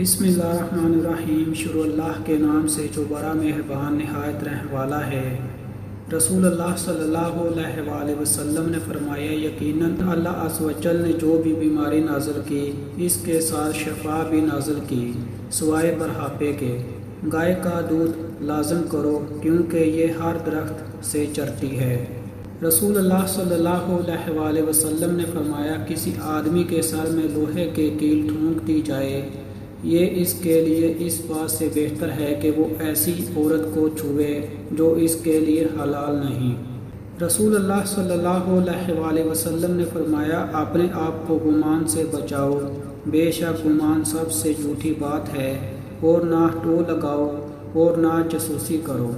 بسم اللہ الرحمن الرحیم۔ شروع اللہ کے نام سے جو بڑا مہربان نہایت رحم والا ہے۔ رسول اللہ صلی اللہ علیہ وآلہ وسلم نے فرمایا، یقیناً اللہ عز و جل نے جو بھی بیماری نازل کی اس کے ساتھ شفا بھی نازل کی، سوائے بڑھاپے کے۔ گائے کا دودھ لازم کرو کیونکہ یہ ہر درخت سے چرتی ہے۔ رسول اللہ صلی اللہ علیہ وآلہ وسلم نے فرمایا، کسی آدمی کے سر میں لوہے کے کیل ٹھونک دی جائے، یہ اس کے لیے اس بات سے بہتر ہے کہ وہ ایسی عورت کو چھوئے جو اس کے لیے حلال نہیں۔ رسول اللہ صلی اللہ علیہ وآلہ وسلم نے فرمایا، اپنے آپ کو گمان سے بچاؤ، بے شک گمان سب سے جھوٹی بات ہے، اور نہ ٹو لگاؤ اور نہ جاسوسی کرو۔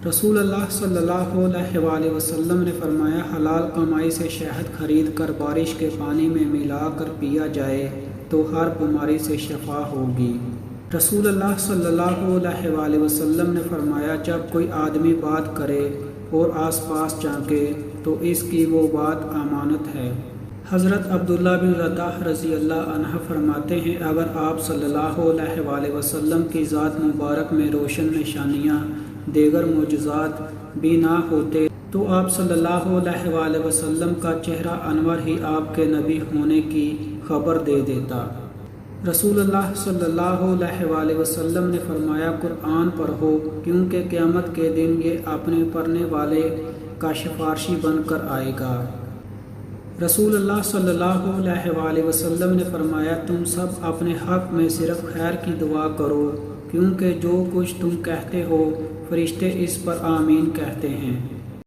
رسول اللہ صلی اللہ علیہ وآلہ وسلم نے فرمایا، حلال کمائی سے شہد خرید کر بارش کے پانی میں ملا کر پیا جائے تو ہر بیماری سے شفا ہوگی۔ رسول اللہ صلی اللہ علیہ وآلہ وسلم نے فرمایا، جب کوئی آدمی بات کرے اور آس پاس جھانکے تو اس کی وہ بات امانت ہے۔ حضرت عبداللہ بن رواحہ رضی اللہ عنہ فرماتے ہیں، اگر آپ صلی اللہ علیہ وآلہ وسلم کی ذات مبارک میں روشن نشانیاں دیگر معجزات بھی نہ ہوتے تو آپ صلی اللہ علیہ وآلہ وسلم کا چہرہ انور ہی آپ کے نبی ہونے کی خبر دے دیتا۔ رسول اللہ صلی اللہ علیہ وآلہ وسلم نے فرمایا، قرآن پڑھو کیونکہ قیامت کے دن یہ اپنے پڑھنے والے کا سفارشی بن کر آئے گا۔ رسول اللہ صلی اللہ علیہ وآلہ وسلم نے فرمایا، تم سب اپنے حق میں صرف خیر کی دعا کرو کیونکہ جو کچھ تم کہتے ہو فرشتے اس پر آمین کہتے ہیں۔